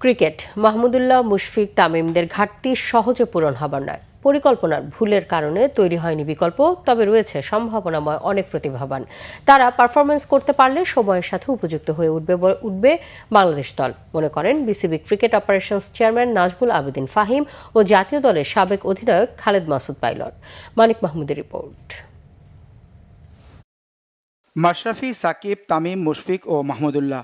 Cricket Mahmudullah Mushfiq তামিমদের ঘাটতি সহজে পূরণ হবার নয়। পরিকল্পনার ভুলের কারণে তৈরি হয়নি বিকল্প, তবে রয়েছে সম্ভাবনাময় অনেক প্রতিভাবান। তারা পারফরমেন্স করতে পারলে সময়ের সাথে উপযুক্ত হয়ে উঠবে বাংলাদেশ দল, মনে করেন BCB cricket operations chairman Nazmul Abedin Fahim ও জাতীয় দলের সাবেক অধিনায়ক খালেদ মাসুদ পাইলট। মানিক মাহমুদের রিপোর্ট। মাশরাফি, সাকিব, তামিম, মুশফিক ও মাহমুদুল্লাহ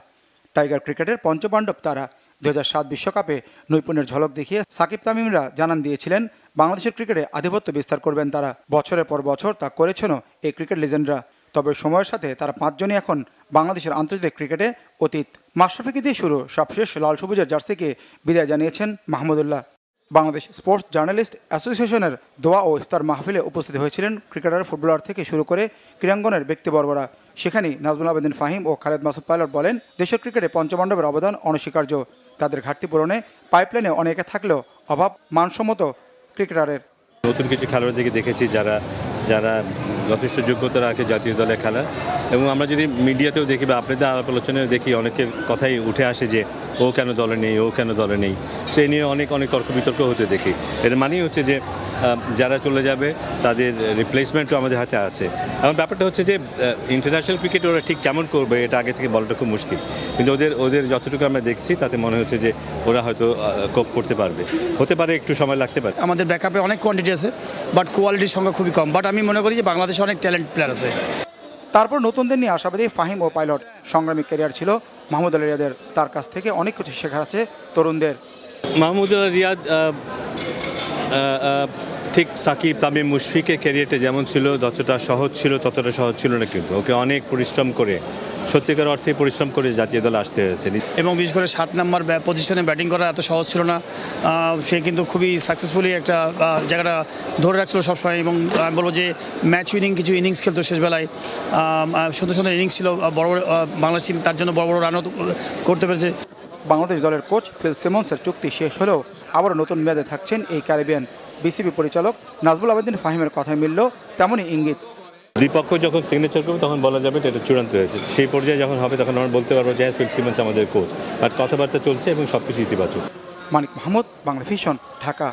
টাইগার ক্রিকেটের পঞ্চপাণ্ডব তারা। 2007 বিশ্বকাপে নৈপুণ্যের ঝলক দেখিয়ে সাকিব তামিমরা জানান দিয়েছিলেন বাংলাদেশের ক্রিকেটে আধিপত্য বিস্তার করবেন তারা। বছরের পর বছর তা করেছেন এই ক্রিকেট লিজেন্ডরা। তবে সময়ের সাথে তারা পাঁচজনই এখন বাংলাদেশের আন্তর্জাতিক ক্রিকেটে অতীত। মাশরাফিকে দিয়ে শুরু, সবশেষ লাল সবুজের জার্সিকে বিদায় জানিয়েছেন মাহমুদুল্লাহ। বাংলাদেশ স্পোর্টস জার্নালিস্ট অ্যাসোসিয়েশনের দোয়া ও ইফতার মাহফিলে উপস্থিত হয়েছিলেন ক্রিকেটার, ফুটবলার থেকে শুরু করে ক্রীড়াঙ্গনের ব্যক্তিবর্গরা। সেখানেই নাজমুল আবেদিন ফাহিম ও খালেদ মাসুদ পাইলট বলেন, দেশের ক্রিকেটে পঞ্চপাণ্ডবের অবদান অনস্বীকার্য। তাদের ঘাটতি পূরণে পাইপলাইনে অনেকে থাকলেও অভাব মানসম্মত ক্রিকেটারের। নতুন কিছু খেলোয়াড়দেরকে দেখেছি যারা যারা যথেষ্ট যোগ্যতা রাখে জাতীয় দলে খেলা, এবং আমরা যদি মিডিয়াতেও দেখি বা আপনাদের আলাপ আলোচনায় দেখি, অনেকের কথাই উঠে আসে যে ও কেন দলে নেই, ও কেন দলে নেই। সেই নিয়ে অনেক তর্ক বিতর্ক হতে দেখি। এর মানেই হচ্ছে যে যারা চলে যাবে তাদের রিপ্লেসমেন্টও আমাদের হাতে আছে। এখন ব্যাপারটা হচ্ছে যে ইন্টারন্যাশনাল ক্রিকেট ওরা ঠিক কেমন করবে এটা আগে থেকে বলাটা খুব মুশকিল, কিন্তু ওদের যতটুকু আমরা দেখছি তাতে মনে হচ্ছে যে ওরা হয়তো কোপ করতে পারবে। হতে পারে একটু সময় লাগতে পারে। আমাদের ব্যাকআপে অনেক কোয়ান্টিটি আছে, বাট কোয়ালিটির সংখ্যা খুবই কম। বাট আমি মনে করি যে বাংলাদেশে অনেক ট্যালেন্ট প্লেয়ার আছে। তারপর নতুনদের নিয়ে আশাবাদী ফাহিম ও পাইলট। সংগ্রামী ক্যারিয়ার ছিল মাহমুদুল্লাহ রিয়াদের, তার কাছ থেকে অনেক কিছু শেখার আছে তরুণদের। মাহমুদুল্লাহ রিয়াদ ঠিক সাকিব, তামিম, মুশফিকের ক্যারিয়ারটা যেমন ছিল যতটা সহজ ছিল না, কিন্তু ওকে অনেক পরিশ্রম করে, সত্যিকার অর্থে পরিশ্রম করে জাতীয় দলে আসতে হয়েছে। এবং বিশেষ করে 7 নম্বর পজিশনে ব্যাটিং করা এত সহজ ছিল না। সে কিন্তু খুবই সাকসেসফুলি একটা জায়গাটা ধরে রাখছিল সবসময়। এবং আমি বলবো যে ম্যাচ উইনিং কিছু ইনিংস খেলতো শেষ বেলায়। সুন্দর সুন্দর ইনিংস ছিল, বড় বড় বাংলাদেশ টিম তার জন্য বড় বড় রানও করতে পেরেছে। বাংলাদেশ দলের কোচ ফিল সিমন্সের চুক্তি শেষ হলেও আবারও নতুন মেয়াদে থাকছেন এই ক্যারিবিয়ান। বিসিবি পরিচালক নাজমুল আবেদিন ফাহিমের কথায় মিলল তেমনই ইঙ্গিত। দ্বিপক্ষ যখন সিগনেচার করবে তখন বলা যাবে এটা চূড়ান্ত হয়েছে। সেই পর্যায়ে যখন হবে তখন আমরা বলতে পারবো যে ফিল সিমন্স আমাদের কোচ। বাট কথাবার্তা চলছে এবং সবকিছু ইতিবাচক। মানিক মাহমুদ, বাংলা ভিশন, ঢাকা।